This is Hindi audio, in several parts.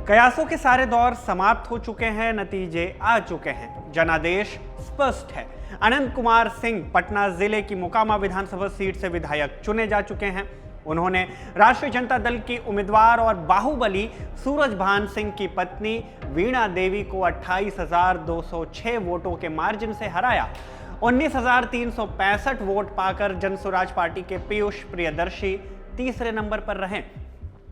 कयासों के सारे दौर समाप्त हो चुके हैं, नतीजे आ चुके हैं, जनादेश स्पष्ट है। अनंत कुमार सिंह पटना जिले की मोकामा विधानसभा सीट से विधायक चुने जा चुके हैं। उन्होंने राष्ट्रीय जनता दल की उम्मीदवार और बाहुबली सूरजभान सिंह की पत्नी वीणा देवी को 28,206 वोटों के मार्जिन से हराया। 19,365 वोट पाकर जनसुराज पार्टी के पीयूष प्रियदर्शी तीसरे नंबर पर रहे।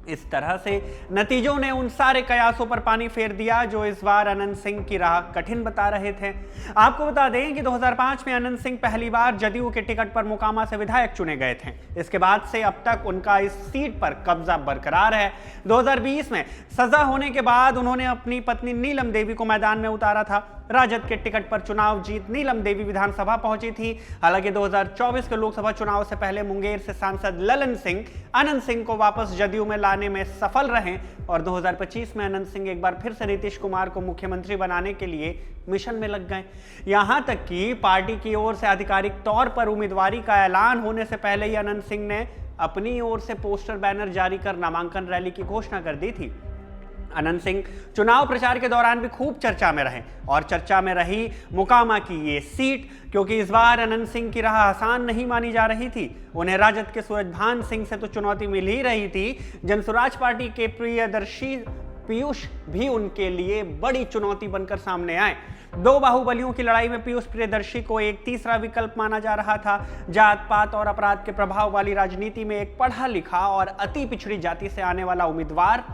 इस तरह से नतीजों ने उन सारे कयासों पर पानी फेर दिया जो इस बार अनंत सिंह की राह कठिन बता रहे थे। आपको बता दें कि 2005 में अनंत सिंह पहली बार जदयू के टिकट पर मोकामा से विधायक चुने गए थे। इसके बाद से अब तक उनका इस सीट पर कब्जा बरकरार है। 2020 में सजा होने के बाद उन्होंने अपनी पत्नी नीलम देवी को मैदान में उतारा था। राजद के टिकट पर चुनाव जीत नीलम देवी विधानसभा पहुंची थी। हालांकि 2024 के लोकसभा चुनाव से पहले मुंगेर से सांसद ललन सिंह अनंत सिंह को वापस जदयू में लाने में सफल रहे और 2025 में अनंत सिंह एक बार फिर से नीतीश कुमार को मुख्यमंत्री बनाने के लिए मिशन में लग गए। यहां तक कि पार्टी की ओर से आधिकारिक तौर पर उम्मीदवारी का ऐलान होने से पहले ही अनंत सिंह ने अपनी ओर से पोस्टर बैनर जारी कर नामांकन रैली की घोषणा कर दी थी। अनंत सिंह चुनाव प्रचार के दौरान भी खूब चर्चा में रहे और चर्चा में रही मोकामा की ये सीट, क्योंकि इस बार अनंत सिंह की राह आसान नहीं मानी जा रही थी। उन्हें राजद के सूरजभान सिंह से तो चुनौती मिल ही रही थी, जनसुराज पार्टी के प्रियदर्शी पीयूष भी उनके लिए बड़ी चुनौती बनकर सामने आए। दो बाहुबलियों की लड़ाई में पीयूष प्रियदर्शी को एक तीसरा विकल्प माना जा रहा था। जात पात और अपराध के प्रभाव वाली राजनीति में एक पढ़ा लिखा और अति पिछड़ी जाति से आने वाला उम्मीदवार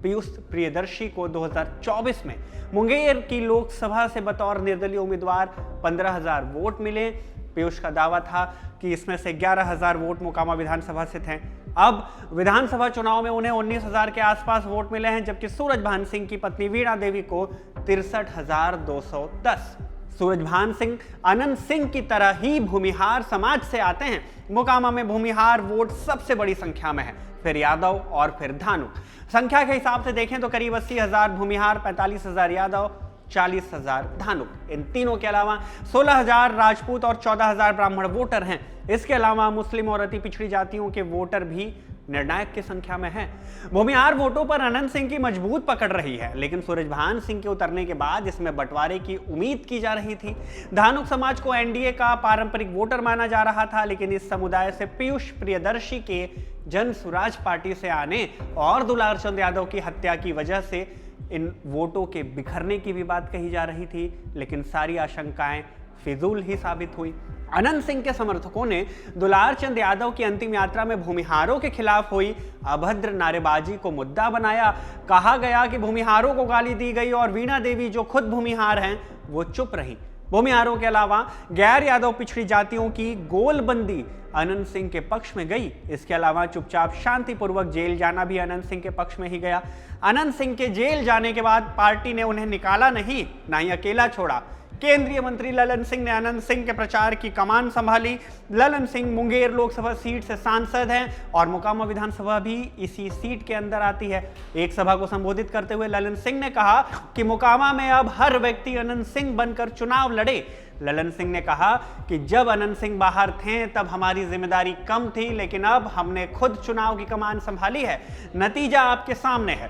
पीयूष प्रियदर्शी को 2024 में मुंगेर की लोकसभा से बतौर निर्दलीय उम्मीदवार 15,000 वोट मिले। पीयूष का दावा था कि इसमें से 11,000 वोट मोकामा विधानसभा से थे। अब विधानसभा चुनाव में उन्हें 19,000 के आसपास वोट मिले हैं, जबकि सूरजभान सिंह की पत्नी वीणा देवी को 63,210। सूरजभान सिंह अनंत सिंह की तरह ही भूमिहार समाज से आते हैं। मोकामा में भूमिहार वोट सबसे बड़ी संख्या में है, फिर यादव और फिर धानुक। संख्या के हिसाब से देखें तो करीब 80,000 भूमिहार, 45,000 यादव, 40,000 धानुक। इन तीनों के अलावा 16,000 राजपूत और 14,000 ब्राह्मण वोटर हैं। इसके अलावा मुस्लिम और अति पिछड़ी जातियों के वोटर भी निर्णायक की संख्या में है। भूमिहार वोटों पर अनंत सिंह की मजबूत पकड़ रही है, लेकिन सूरजभान सिंह के उतरने के बाद इसमें बंटवारे की उम्मीद की जा रही थी। धानुक समाज को एनडीए का पारंपरिक वोटर माना जा रहा था, लेकिन इस समुदाय से पीयूष प्रियदर्शी के जनसुराज पार्टी से आने और दुलार चंद यादव की हत्या की वजह से इन वोटों के बिखरने की भी बात कही जा रही थी, लेकिन सारी आशंकाएं फिजूल ही साबित हुई। अनंत सिंह के समर्थकों ने दुलार चंद यादव की अंतिम यात्रा में भूमिहारों के खिलाफ हुई अभद्र नारेबाजी को मुद्दा बनाया। कहा गया कि भूमिहारों को गाली दी गई और वीणा देवी जो खुद भूमिहार हैं वो चुप रही। भूमिहारों के अलावा गैर यादव पिछड़ी जातियों की गोलबंदी अनंत सिंह के पक्ष में गई। इसके अलावा चुपचाप शांतिपूर्वक जेल जाना भी अनंत सिंह के पक्ष में ही गया। अनंत सिंह के जेल जाने के बाद पार्टी ने उन्हें निकाला नहीं, ना ही अकेला छोड़ा। केंद्रीय मंत्री ललन सिंह ने अनंत सिंह के प्रचार की कमान संभाली। ललन सिंह मुंगेर लोकसभा सीट से सांसद हैं और मोकामा विधानसभा भी इसी सीट के अंदर आती है। एक सभा को संबोधित करते हुए ललन सिंह ने कहा कि मोकामा में अब हर व्यक्ति अनंत सिंह बनकर चुनाव लड़े। ललन सिंह ने कहा कि जब अनंत सिंह बाहर थे तब हमारी जिम्मेदारी कम थी, लेकिन अब हमने खुद चुनाव की कमान संभाली है। नतीजा आपके सामने है।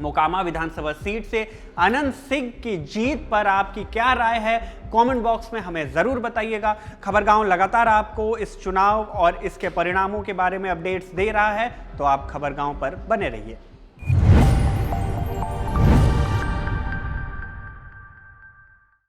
मोकामा विधानसभा सीट से अनंत सिंह की जीत पर आपकी क्या राय है? कमेंट बॉक्स में हमें जरूर बताइएगा। खबरगांव लगातार आपको इस चुनाव और इसके परिणामों के बारे में अपडेट्स दे रहा है, तो आप खबरगांव पर बने रहिए।